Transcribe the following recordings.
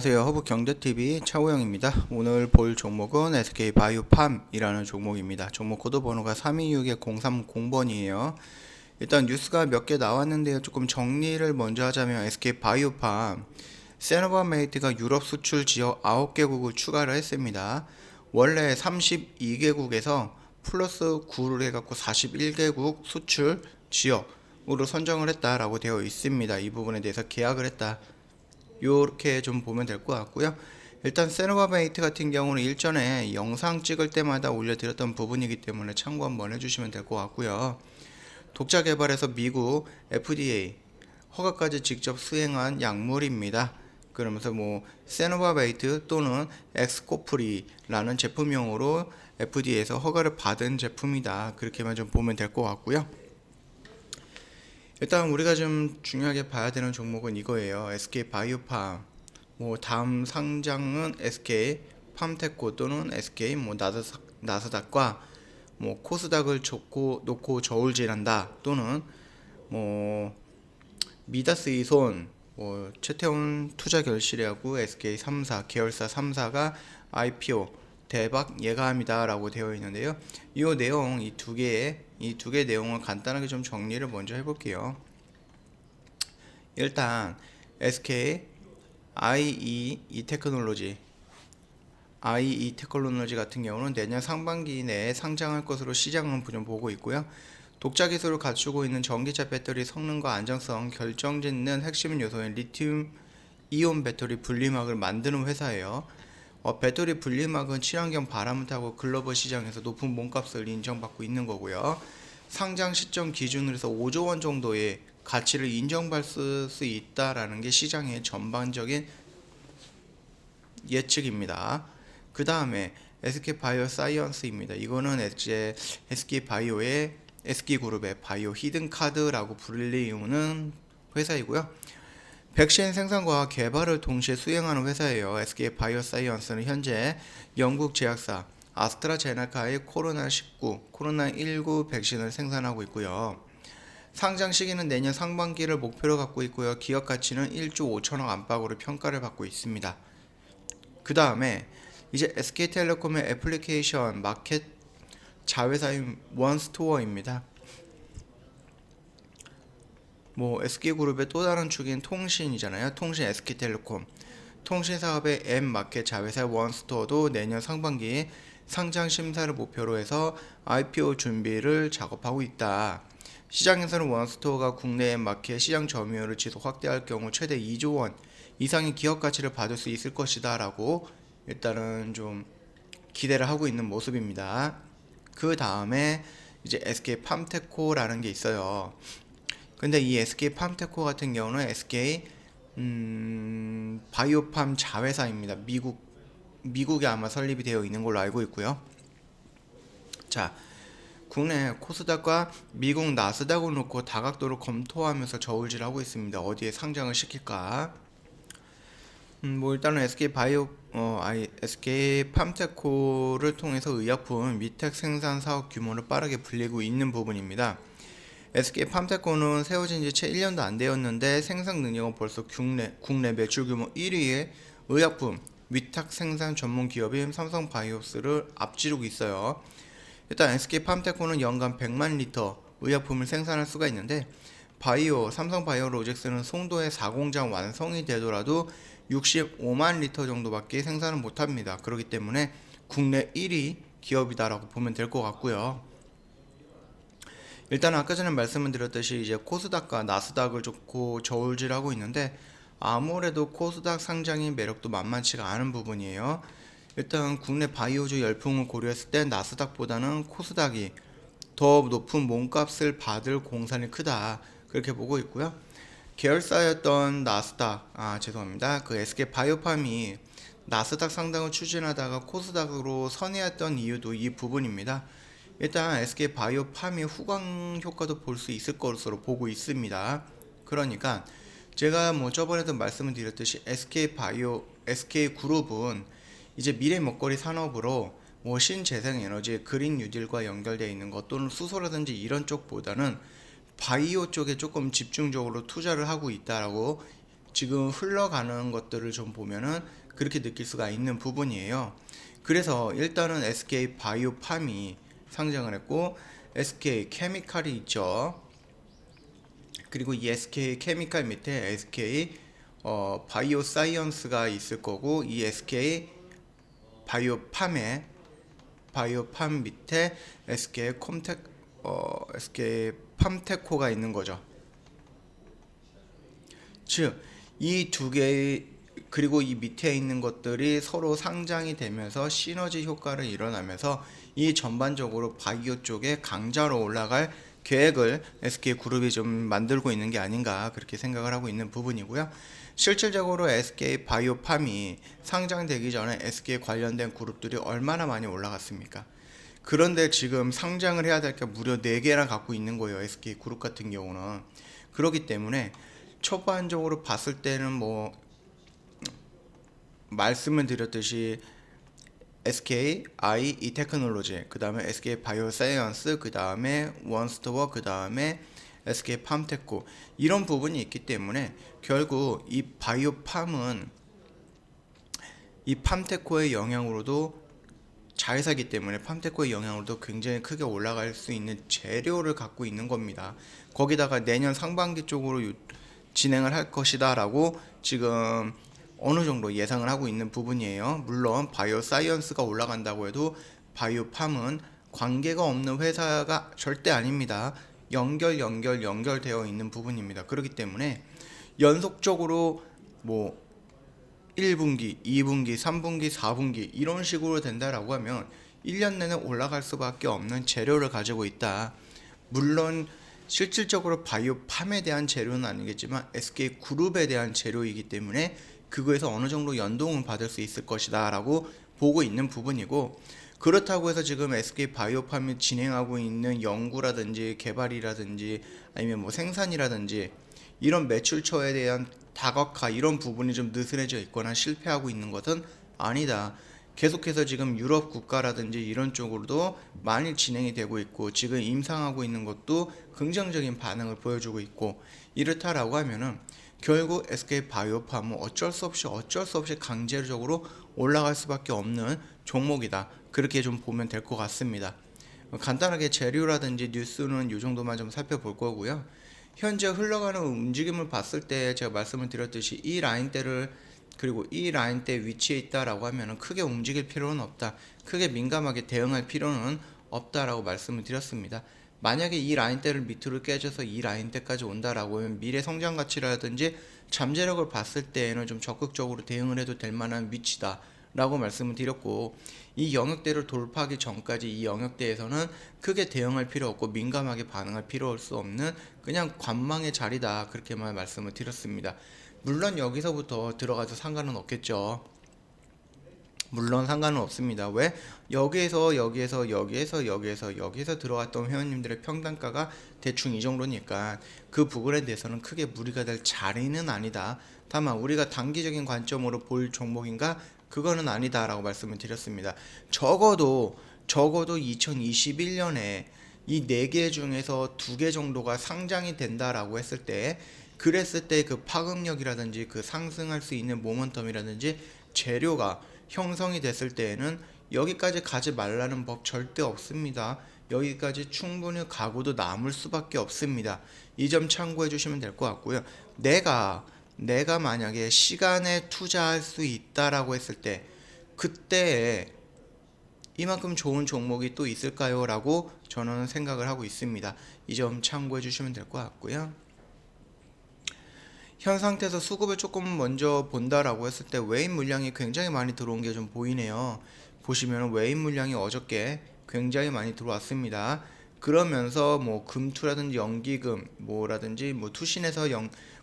안녕하세요. 허브경제TV 차우영입니다. 오늘 볼 종목은 SK바이오팜이라는 종목입니다. 종목 코드 번호가 326-030번이에요. 일단 뉴스가 몇 개 나왔는데요. 조금 정리를 먼저 하자면 SK바이오팜 세노바메이트가 유럽 수출 지역 9개국을 추가를 했습니다. 원래 32개국에서 플러스 9를 해갖고 41개국 수출 지역으로 선정을 했다라고 되어 있습니다. 이 부분에 대해서 계약을 했다. 요렇게 좀 보면 될 것 같고요. 일단 세노바메이트 같은 경우는 일전에 영상 찍을 때마다 올려드렸던 부분이기 때문에 참고 한번 해주시면 될 것 같고요. 독자 개발해서 미국 FDA 허가까지 직접 수행한 약물입니다. 그러면서 뭐 세노바메이트 또는 엑스코프리라는 제품명으로 FDA에서 허가를 받은 제품이다. 그렇게만 좀 보면 될 것 같고요. 일단 우리가 좀 중요하게 봐야 되는 종목은 이거예요. SK바이오팜. 뭐 다음 상장은 SK팜테코 또는 SK 뭐 나스닥과 뭐 코스닥을 놓고 저울질한다 또는 뭐 미다스이손 뭐 최태원 투자결실하고 SK3사 계열사 3사가 IPO 대박 예가합니다라고 되어 있는데요. 이 내용 이 두 개 내용을 간단하게 좀 정리를 먼저 해볼게요. 일단 SK IE 테크놀로지 같은 경우는 내년 상반기 내에 상장할 것으로 시장은 좀 보고 있고요. 독자 기술을 갖추고 있는 전기차 배터리 성능과 안정성 결정짓는 핵심 요소인 리튬 이온 배터리 분리막을 만드는 회사예요. 배터리 분리막은 친환경 바람을 타고 글로벌 시장에서 높은 몸값을 인정받고 있는 거고요. 상장 시점 기준으로 해서 5조 원 정도의 가치를 인정받을 수 있다라는 게 시장의 전반적인 예측입니다. 그 다음에 SK바이오사이언스입니다. 이거는 이제 SK바이오의 SK그룹의 바이오 히든카드라고 불리우는 회사이고요. 백신 생산과 개발을 동시에 수행하는 회사예요. SK바이오사이언스는 현재 영국 제약사 아스트라제네카의 코로나19 백신을 생산하고 있고요. 상장 시기는 내년 상반기를 목표로 갖고 있고요. 기업 가치는 1조 5천억 안팎으로 평가를 받고 있습니다. 그 다음에 이제 SK텔레콤의 애플리케이션 마켓 자회사인 원스토어입니다. 뭐 SK그룹의 또 다른 축인 통신이잖아요. 통신 SK텔레콤. 통신 사업의 M마켓 자회사 원스토어도 내년 상반기 상장 심사를 목표로 해서 IPO 준비를 작업하고 있다. 시장에서는 원스토어가 국내 M마켓 시장 점유율을 지속 확대할 경우 최대 2조 원 이상의 기업 가치를 받을 수 있을 것이다 라고 일단은 좀 기대를 하고 있는 모습입니다. 그 다음에 이제 SK팜테코라는 게 있어요. 근데 이 SK팜테코 같은 경우는 SK 바이오팜 자회사입니다. 미국에 아마 설립이 되어 있는 걸로 알고 있고요. 자, 국내 코스닥과 미국 나스닥을 놓고 다각도로 검토하면서 저울질하고 있습니다. 어디에 상장을 시킬까? 뭐 일단은 SK팜테코를 통해서 의약품 위탁 생산 사업 규모를 빠르게 불리고 있는 부분입니다. SK팜테코는 세워진 지 채 1년도 안 되었는데 생산 능력은 벌써 국내 매출 규모 1위의 의약품 위탁 생산 전문 기업인 삼성바이오스를 앞지르고 있어요. 일단 SK팜테코는 연간 100만 리터 의약품을 생산할 수가 있는데 삼성바이오로직스는 송도의 4공장 완성이 되더라도 65만 리터 정도밖에 생산을 못합니다. 그렇기 때문에 국내 1위 기업이다라고 보면 될 것 같고요. 일단 아까 전에 말씀을 드렸듯이 이제 코스닥과 나스닥을 좋고 저울질하고 있는데 아무래도 코스닥 상장의 매력도 만만치가 않은 부분이에요. 일단 국내 바이오주 열풍을 고려했을 때 나스닥보다는 코스닥이 더 높은 몸값을 받을 공산이 크다 그렇게 보고 있고요. 계열사였던 그 SK바이오팜이 나스닥 상장을 추진하다가 코스닥으로 선회했던 이유도 이 부분입니다. 일단 SK바이오팜의 후광 효과도 볼 수 있을 것으로 보고 있습니다. 그러니까 제가 뭐 저번에도 말씀을 드렸듯이 SK그룹은 이제 미래 먹거리 산업으로 뭐 신재생에너지, 그린 뉴딜과 연결되어 있는 것 또는 수소라든지 이런 쪽보다는 바이오 쪽에 조금 집중적으로 투자를 하고 있다라고 지금 흘러가는 것들을 좀 보면은 그렇게 느낄 수가 있는 부분이에요. 그래서 일단은 SK 바이오팜이 상장을 했고 SK 케미칼이 있죠. 그리고 이 SK 케미칼 밑에 SK 바이오 사이언스가 있을 거고, 이 SK 바이오팜에 바이오팜 밑에 SK 콤텍 SK 팜테코가 있는 거죠. 즉, 이 두 개, 그리고 이 밑에 있는 것들이 서로 상장이 되면서 시너지 효과를 일어나면서 이 전반적으로 바이오 쪽에 강자로 올라갈 계획을 SK그룹이 좀 만들고 있는 게 아닌가 그렇게 생각을 하고 있는 부분이고요. 실질적으로 SK 바이오팜이 상장되기 전에 SK 관련된 그룹들이 얼마나 많이 올라갔습니까? 그런데 지금 상장을 해야 될 게 무려 4개나 갖고 있는 거예요. SK그룹 같은 경우는. 그렇기 때문에 초반적으로 봤을 때는 뭐 말씀을 드렸듯이 SK I 테크놀로지, 그 다음에 SK 바이오사이언스, 그 다음에 원스토어, 그 다음에 SK 팜테코, 이런 부분이 있기 때문에 결국 이 바이오팜은 이 팜테코의 영향으로도 잘 사기 때문에 팜테코의 영향으로도 굉장히 크게 올라갈 수 있는 재료를 갖고 있는 겁니다. 거기다가 내년 상반기 쪽으로 진행을 할 것이다 라고 지금 어느 정도 예상을 하고 있는 부분이에요. 물론 바이오 사이언스가 올라간다고 해도 바이오팜은 관계가 없는 회사가 절대 아닙니다. 연결되어 있는 부분입니다. 그렇기 때문에 연속적으로 뭐 1분기, 2분기, 3분기, 4분기 이런 식으로 된다라고 하면 1년 내내 올라갈 수밖에 없는 재료를 가지고 있다. 물론 실질적으로 바이오팜에 대한 재료는 아니겠지만 SK그룹에 대한 재료이기 때문에 그거에서 어느 정도 연동을 받을 수 있을 것이다 라고 보고 있는 부분이고, 그렇다고 해서 지금 SK 바이오팜이 진행하고 있는 연구라든지 개발이라든지 아니면 뭐 생산이라든지 이런 매출처에 대한 다각화, 이런 부분이 좀 느슨해져 있거나 실패하고 있는 것은 아니다. 계속해서 지금 유럽 국가라든지 이런 쪽으로도 많이 진행이 되고 있고, 지금 임상하고 있는 것도 긍정적인 반응을 보여주고 있고, 이렇다라고 하면은 결국 SK 바이오팜은 어쩔 수 없이 강제적으로 올라갈 수밖에 없는 종목이다. 그렇게 좀 보면 될 것 같습니다. 간단하게 재료라든지 뉴스는 이 정도만 좀 살펴볼 거고요. 현재 흘러가는 움직임을 봤을 때 제가 말씀을 드렸듯이 이 라인대를, 그리고 이 라인대 위치에 있다라고 하면은 크게 움직일 필요는 없다, 크게 민감하게 대응할 필요는 없다라고 말씀을 드렸습니다. 만약에 이 라인대를 밑으로 깨져서 이 라인대까지 온다라고 하면 미래 성장 가치라든지 잠재력을 봤을 때에는 좀 적극적으로 대응을 해도 될 만한 위치다 라고 말씀을 드렸고, 이 영역대를 돌파하기 전까지 이 영역대에서는 크게 대응할 필요 없고 민감하게 반응할 필요 없는 그냥 관망의 자리다, 그렇게만 말씀을 드렸습니다. 물론 여기서부터 들어가도 상관은 없겠죠. 물론 상관은 없습니다. 왜? 여기에서 들어갔던 회원님들의 평단가가 대충 이 정도니까 그 부분에 대해서는 크게 무리가 될 자리는 아니다. 다만 우리가 단기적인 관점으로 볼 종목인가? 그거는 아니다 라고 말씀을 드렸습니다. 적어도 2021년에 이 4개 중에서 2개 정도가 상장이 된다라고 했을 때, 그랬을 때 그 파급력이라든지 그 상승할 수 있는 모멘텀이라든지 재료가 형성이 됐을 때에는 여기까지 가지 말라는 법 절대 없습니다. 여기까지 충분히 가고도 남을 수밖에 없습니다. 이 점 참고해 주시면 될 것 같고요. 내가 만약에 시간에 투자할 수 있다라고 했을 때, 그때 이만큼 좋은 종목이 또 있을까요? 라고 저는 생각을 하고 있습니다. 이 점 참고해 주시면 될 것 같고요. 현 상태에서 수급을 조금 먼저 본다라고 했을 때 외인 물량이 굉장히 많이 들어온 게 좀 보이네요. 보시면 외인 물량이 어저께 굉장히 많이 들어왔습니다. 그러면서 뭐 금투라든지 연기금 뭐라든지 뭐 투신에서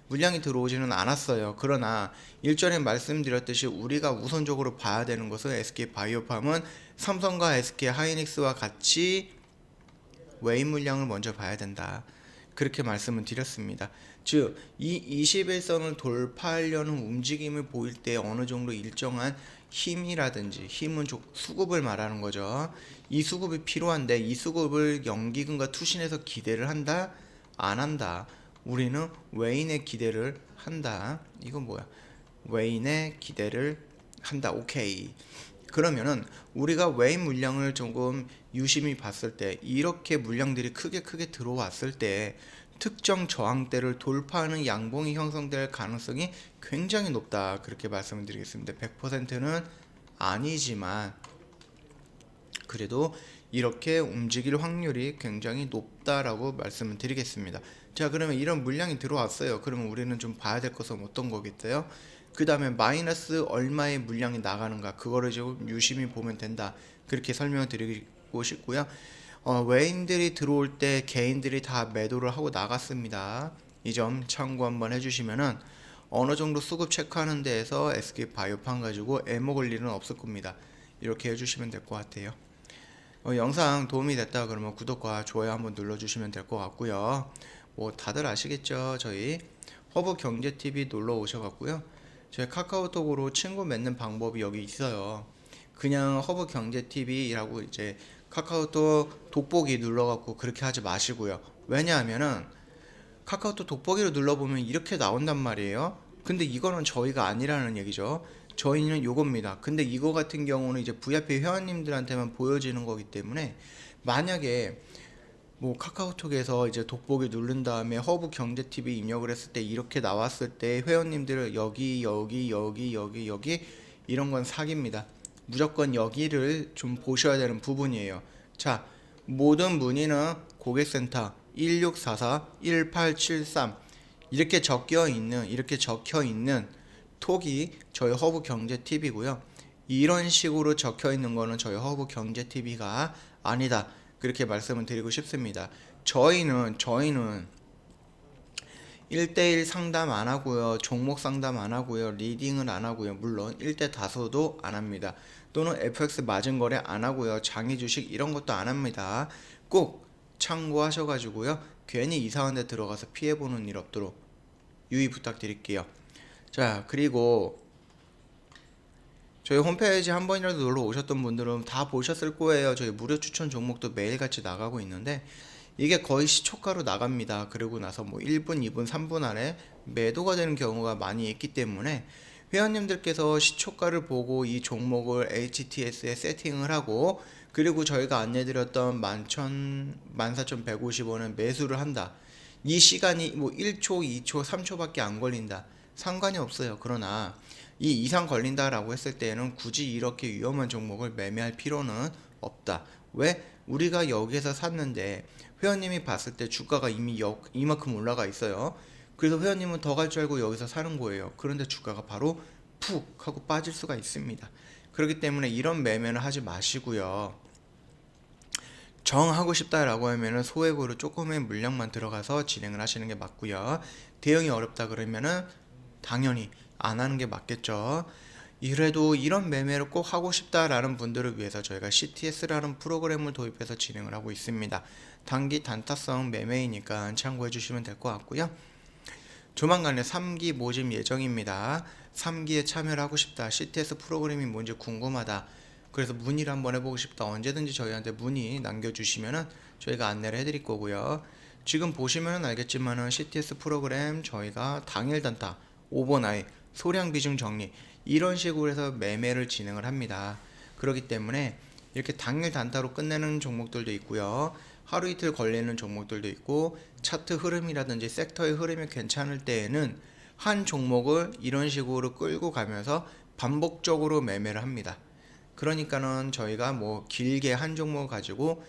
물량이 들어오지는 않았어요. 그러나 일전에 말씀드렸듯이 우리가 우선적으로 봐야 되는 것은 SK 바이오팜은 삼성과 SK 하이닉스와 같이 외인 물량을 먼저 봐야 된다, 그렇게 말씀을 드렸습니다. 즉, 이 21선을 돌파하려는 움직임을 보일 때 어느 정도 일정한 힘이라든지, 힘은 수급을 말하는 거죠. 이 수급이 필요한데 이 수급을 연기금과 투신해서 기대를 한다? 안 한다? 우리는 외인의 기대를 한다. 이건 뭐야? 외인의 기대를 한다. 오케이. 그러면은 우리가 외인 물량을 조금 유심히 봤을 때 이렇게 물량들이 크게 들어왔을 때 특정 저항대를 돌파하는 양봉이 형성될 가능성이 굉장히 높다. 그렇게 말씀을 드리겠습니다. 100%는 아니지만 그래도 이렇게 움직일 확률이 굉장히 높다라고 말씀을 드리겠습니다. 자, 그러면 이런 물량이 들어왔어요. 그러면 우리는 좀 봐야 될 것은 어떤 거겠어요? 그 다음에 마이너스 얼마의 물량이 나가는가, 그거를 좀 유심히 보면 된다. 그렇게 설명을 드리고 싶고요. 외인들이 들어올 때 개인들이 다 매도를 하고 나갔습니다. 이 점 참고 한번 해주시면은 어느 정도 수급 체크하는 데에서 SK바이오팜 가지고 애먹을 일은 없을 겁니다. 이렇게 해주시면 될 것 같아요. 영상 도움이 됐다 그러면 구독과 좋아요 한번 눌러주시면 될 것 같고요. 뭐 다들 아시겠죠? 저희 허브경제TV 놀러 오셔갖고요. 저희 카카오톡으로 친구 맺는 방법이 여기 있어요. 그냥 허브경제TV라고 이제 카카오톡 돋보기 눌러갖고 그렇게 하지 마시고요. 왜냐하면은 카카오톡 돋보기로 눌러보면 이렇게 나온단 말이에요. 근데 이거는 저희가 아니라는 얘기죠. 저희는 요겁니다. 근데 이거 같은 경우는 이제 VIP 회원님들한테만 보여지는 거기 때문에 만약에 뭐 카카오톡에서 이제 돋보기 누른 다음에 허브 경제 TV 입력을 했을 때 이렇게 나왔을 때 회원님들을 여기 이런 건 사기입니다. 무조건 여기를 좀 보셔야 되는 부분이에요. 자, 모든 문의는 고객센터 1644-1873 이렇게 적혀 있는 톡이 저희 허브 경제 TV고요. 이런 식으로 적혀 있는 거는 저희 허브 경제 TV가 아니다. 그렇게 말씀을 드리고 싶습니다. 저희는 1대1 상담 안 하고요. 종목 상담 안 하고요. 리딩은 안 하고요. 물론 1대 다수도 안 합니다. 또는 FX 마진 거래 안 하고요. 장기 주식 이런 것도 안 합니다. 꼭 참고하셔가지고요. 괜히 이상한 데 들어가서 피해보는 일 없도록 유의 부탁드릴게요. 자, 그리고 저희 홈페이지 한 번이라도 놀러 오셨던 분들은 다 보셨을 거예요. 저희 무료 추천 종목도 매일같이 나가고 있는데 이게 거의 시초가로 나갑니다. 그리고 나서 뭐 1분, 2분, 3분 안에 매도가 되는 경우가 많이 있기 때문에 회원님들께서 시초가를 보고 이 종목을 HTS에 세팅을 하고 그리고 저희가 안내드렸던 14,150원에 매수를 한다. 이 시간이 뭐 1초, 2초, 3초밖에 안 걸린다. 상관이 없어요. 그러나 이 이상 걸린다라고 했을 때는 굳이 이렇게 위험한 종목을 매매할 필요는 없다. 왜? 우리가 여기에서 샀는데 회원님이 봤을 때 주가가 이미 이만큼 올라가 있어요. 그래서 회원님은 더 갈 줄 알고 여기서 사는 거예요. 그런데 주가가 바로 푹 하고 빠질 수가 있습니다. 그렇기 때문에 이런 매매는 하지 마시고요. 정하고 싶다라고 하면은 소액으로 조금의 물량만 들어가서 진행을 하시는 게 맞고요. 대응이 어렵다 그러면은 당연히 안 하는 게 맞겠죠. 이래도 이런 매매를 꼭 하고 싶다라는 분들을 위해서 저희가 CTS라는 프로그램을 도입해서 진행을 하고 있습니다. 단기 단타성 매매이니까 참고해 주시면 될 것 같고요. 조만간에 3기 모집 예정입니다. 3기에 참여를 하고 싶다. CTS 프로그램이 뭔지 궁금하다. 그래서 문의를 한번 해보고 싶다. 언제든지 저희한테 문의 남겨주시면은 저희가 안내를 해드릴 거고요. 지금 보시면 알겠지만은 CTS 프로그램 저희가 당일 단타, 오버나잇, 소량 비중 정리 이런 식으로 해서 매매를 진행을 합니다. 그렇기 때문에 이렇게 당일 단타로 끝내는 종목들도 있고요. 하루 이틀 걸리는 종목들도 있고 차트 흐름이라든지 섹터의 흐름이 괜찮을 때에는 한 종목을 이런 식으로 끌고 가면서 반복적으로 매매를 합니다. 그러니까는 저희가 뭐 길게 한 종목을 가지고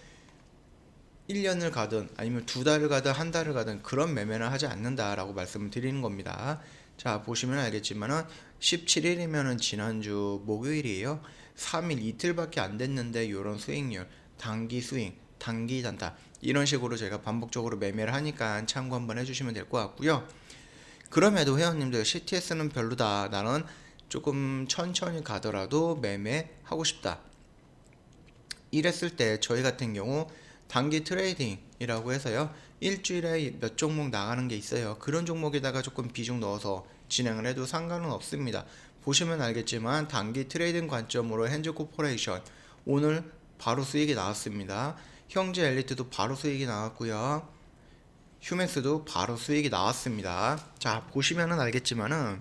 1년을 가든 아니면 2달을 가든 한 달을 가든 그런 매매는 하지 않는다라고 말씀을 드리는 겁니다. 자, 보시면 알겠지만은 17일이면은 지난주 목요일이에요. 3일 이틀밖에 안 됐는데 이런 수익률, 단기 수익, 단기 단타 이런 식으로 제가 반복적으로 매매를 하니까 참고 한번 해주시면 될 것 같고요. 그럼에도 회원님들 CTS는 별로다. 나는 조금 천천히 가더라도 매매하고 싶다. 이랬을 때 저희 같은 경우 단기 트레이딩이라고 해서요. 일주일에 몇 종목 나가는 게 있어요. 그런 종목에다가 조금 비중 넣어서 진행을 해도 상관은 없습니다. 보시면 알겠지만 단기 트레이딩 관점으로 현지코퍼레이션 오늘 바로 수익이 나왔습니다. 형제 엘리트도 바로 수익이 나왔고요. 휴맥스도 바로 수익이 나왔습니다. 자, 보시면은 알겠지만은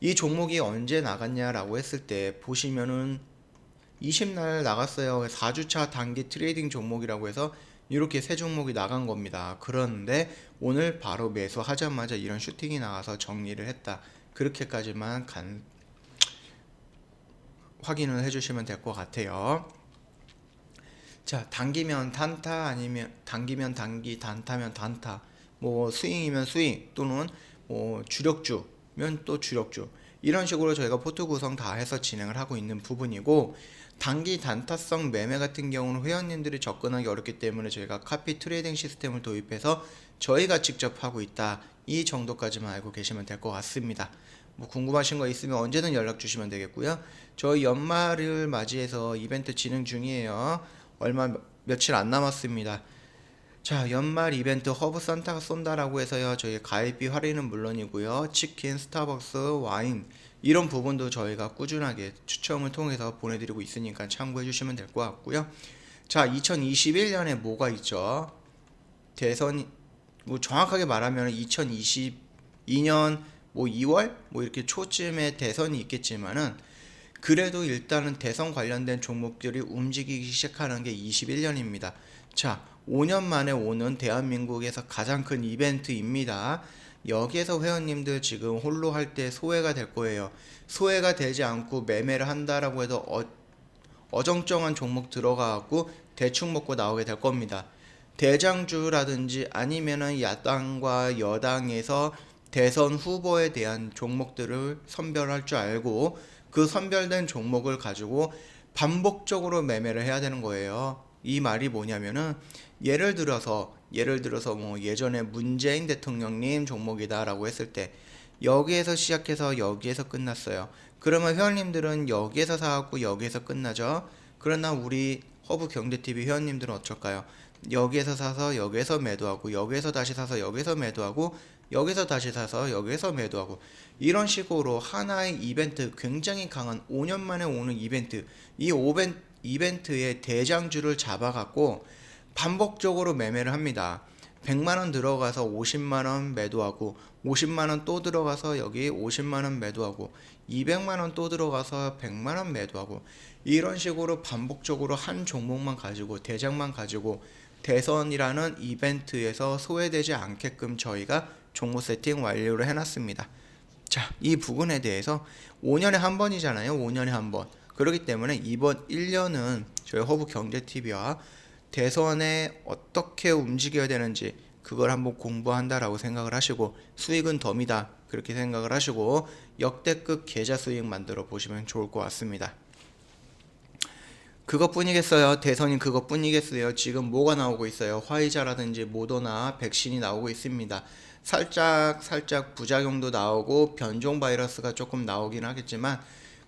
이 종목이 언제 나갔냐라고 했을 때 보시면은 20날 나갔어요. 4주차 단기 트레이딩 종목이라고 해서 이렇게 세 종목이 나간 겁니다. 그런데 오늘 바로 매수하자마자 이런 슈팅이 나와서 정리를 했다. 그렇게까지만 확인을 해주시면 될 것 같아요. 자, 단기면 단타 아니면 단기면 단기, 단타면 단타, 뭐 스윙이면 스윙 또는 뭐 주력주면 또 주력주, 이런 식으로 저희가 포트 구성 다 해서 진행을 하고 있는 부분이고, 단기 단타성 매매 같은 경우는 회원님들이 접근하기 어렵기 때문에 저희가 카피 트레이딩 시스템을 도입해서 저희가 직접 하고 있다. 이 정도까지만 알고 계시면 될 것 같습니다. 뭐 궁금하신 거 있으면 언제든 연락 주시면 되겠고요. 저희 연말을 맞이해서 이벤트 진행 중이에요. 며칠 안 남았습니다. 자, 연말 이벤트 허브 산타가 쏜다라고 해서요, 저희 가입비 할인은 물론이고요, 치킨, 스타벅스, 와인 이런 부분도 저희가 꾸준하게 추첨을 통해서 보내드리고 있으니까 참고해 주시면 될 것 같고요. 자, 2021년에 뭐가 있죠? 대선, 뭐 정확하게 말하면 2022년 뭐 2월 뭐 이렇게 초쯤에 대선이 있겠지만은, 그래도 일단은 대선 관련된 종목들이 움직이기 시작하는 게 21년입니다. 자, 5년 만에 오는 대한민국에서 가장 큰 이벤트입니다. 여기에서 회원님들 지금 홀로 할 때 소외가 될 거예요. 소외가 되지 않고 매매를 한다라고 해도 어정쩡한 종목 들어가고 대충 먹고 나오게 될 겁니다. 대장주라든지 아니면은 야당과 여당에서 대선 후보에 대한 종목들을 선별할 줄 알고 그 선별된 종목을 가지고 반복적으로 매매를 해야 되는 거예요. 이 말이 뭐냐면은 예를 들어서 뭐 예전에 문재인 대통령님 종목이다라고 했을 때 여기에서 시작해서 여기에서 끝났어요. 그러면 회원님들은 여기에서 사갖고 여기에서 끝나죠. 그러나 우리 허브 경제TV 회원님들은 어쩔까요? 여기에서 사서 여기에서 매도하고, 여기에서 다시 사서 여기에서 매도하고, 여기서 다시 사서 여기에서 매도하고, 이런 식으로 하나의 이벤트, 굉장히 강한 5년 만에 오는 이벤트, 이 이벤트의 대장주를 잡아갖고 반복적으로 매매를 합니다. 100만원 들어가서 50만원 매도하고, 50만원 또 들어가서 여기 50만원 매도하고, 200만원 또 들어가서 100만원 매도하고, 이런 식으로 반복적으로 한 종목만 가지고, 대장만 가지고 대선이라는 이벤트에서 소외되지 않게끔 저희가 종목 세팅 완료를 해놨습니다. 자, 이 부분에 대해서 5년에 한 번이잖아요. 5년에 한 번. 그렇기 때문에 이번 1년은 저희 허브 경제TV와 대선에 어떻게 움직여야 되는지 그걸 한번 공부한다라고 생각을 하시고, 수익은 덤이다 그렇게 생각을 하시고 역대급 계좌 수익 만들어 보시면 좋을 것 같습니다. 그것뿐이겠어요? 대선이 그것뿐이겠어요? 지금 뭐가 나오고 있어요? 화이자라든지 모더나 백신이 나오고 있습니다. 살짝 부작용도 나오고 변종 바이러스가 조금 나오긴 하겠지만,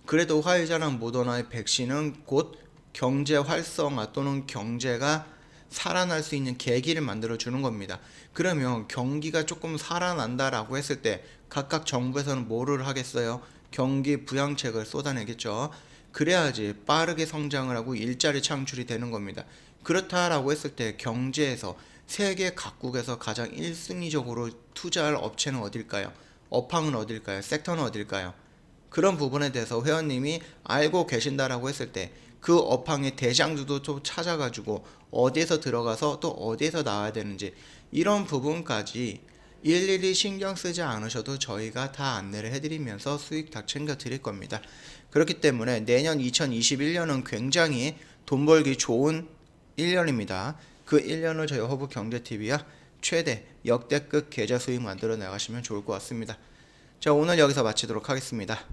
그래도 화이자랑 모더나의 백신은 곧 경제 활성화 또는 경제가 살아날 수 있는 계기를 만들어 주는 겁니다. 그러면 경기가 조금 살아난다라고 했을 때 각각 정부에서는 뭐를 하겠어요? 경기 부양책을 쏟아내겠죠. 그래야지 빠르게 성장을 하고 일자리 창출이 되는 겁니다. 그렇다라고 했을 때 경제에서 세계 각국에서 가장 1순위적으로 투자할 업체는 어딜까요? 업황은 어딜까요? 섹터는 어딜까요? 그런 부분에 대해서 회원님이 알고 계신다라고 했을 때 그 업황의 대장주도 좀 찾아가지고 어디에서 들어가서 또 어디에서 나와야 되는지, 이런 부분까지 일일이 신경 쓰지 않으셔도 저희가 다 안내를 해드리면서 수익 다 챙겨 드릴 겁니다. 그렇기 때문에 내년 2021년은 굉장히 돈 벌기 좋은 1년입니다. 그 1년을 저희 허브 경제TV와 최대 역대급 계좌 수익 만들어 나가시면 좋을 것 같습니다. 자, 오늘 여기서 마치도록 하겠습니다.